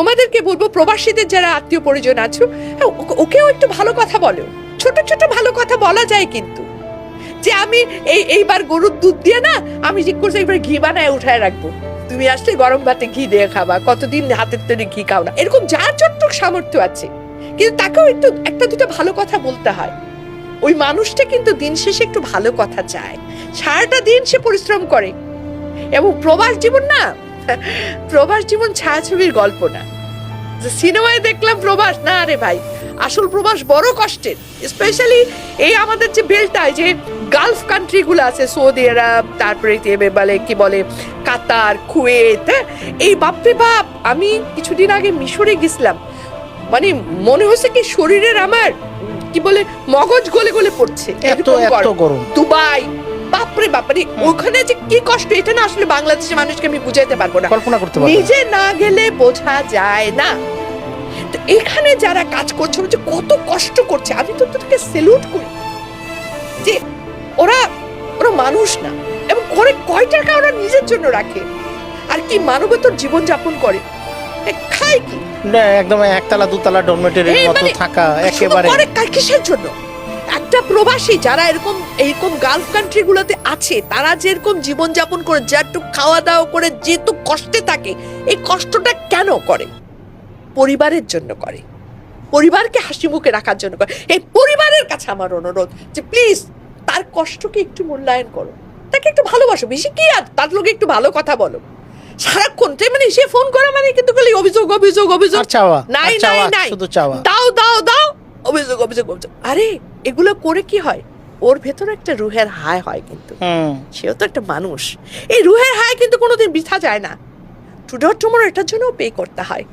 তোমাদেরকে বলবো, প্রবাসীদের যারা আত্মীয় পরিজন আছো, ওকেও একটু ভালো কথা বলো। ছোট ছোট ভালো কথা বলা যায় কিন্তু, যে আমি এইবার গরুর দুধ দিয়ে না, আমি ঠিক করছি একবার ঘি বানায় উঠায় রাখবো, তুমি আসলে গরম ভাতে ঘি দিয়ে খাবা, কতদিন হাতের তৈরি ঘি খাও না। এরকম যার যতটুকু সামর্থ্য আছে, কিন্তু তাকেও একটু একটা দুটো ভালো কথা বলতে হয়। ওই মানুষটা কিন্তু দিন শেষে একটু ভালো কথা চায়, সারাটা দিন সে পরিশ্রম করে। এবং প্রবাস জীবন না, প্রবাস জীবন ছায়াছবির গল্প না, সিনেমায় দেখলাম প্রবাস না রে ভাই, আসল প্রবাস বড় কষ্টের। স্পেশালি এই আমাদের যে বেলটায় যে গালফ কান্ট্রি গুলো আছে, সৌদি আরব, তারপরে বলে কি বলে কাতার, কুয়েত, এই বাপরে বাপ। আমি কিছুদিন আগে মিশরে গেছিলাম, মানে মনে হচ্ছে কি শরীরের আমার কি বলে মগজ গলে গলে পড়ছে, এত গরম। দুবাই, বাপরে বাপরে, ওখানে যে কি কষ্ট, এটা না আসলে বাংলাদেশের মানুষকে আমি বুঝাইতে পারবো না, কল্পনা করতে পারবো না, নিজে না গেলে বোঝা যায় না। তো এখানে যারা কাজ করছে, যে কত কষ্ট করছে, আমি তো তাদেরকে স্যালুট করি, যে ওরা মানুষ না, এবং করে কয় টাকা ওরা নিজের জন্য রাখে, আর কি মানবতার জীবন যাপন করে, খায় কি না, একদম একতলা দুতলা ডরমেটরির মতো থাকা, একেবারে কিসের জন্য? একটা প্রবাসী যারা এরকম গালফ কান্ট্রি গুলোতে আছে, তারা যেরকম জীবন যাপন করে, যেটুক খাওয়া দাওয়া করে, যেহেতু কষ্টে থাকে, এই কষ্টটা কেন করে? পরিবারের জন্য করে, পরিবারকে হাসি মুখে রাখার জন্য করে। এই পরিবারের কাছে আমার অনুরোধ যে প্লিজ তার কষ্টকে একটু মূল্যায়ন করো, তাকে একটু ভালোবাসো, বেশি কি আর তার লোকে একটু ভালো কথা বলো। সারাক্ষণ মানে সে ফোন করে মানে কিন্তু খালি অভিযোগ অভিযোগ অভিযোগ, নাই নাই নাই, দাও দাও দাও, অভিযোগ অভিযোগ অভিযোগ। আরে এগুলো করে কি হয়? ওর ভেতরে একটা রুহের হায় হয়, কিন্তু সেও তো একটা মানুষ। এই রুহের হায় কিন্তু কোনোদিন বৃথা যায় না, টুডে অর টুমরো এটার জন্য পে করতে হয়।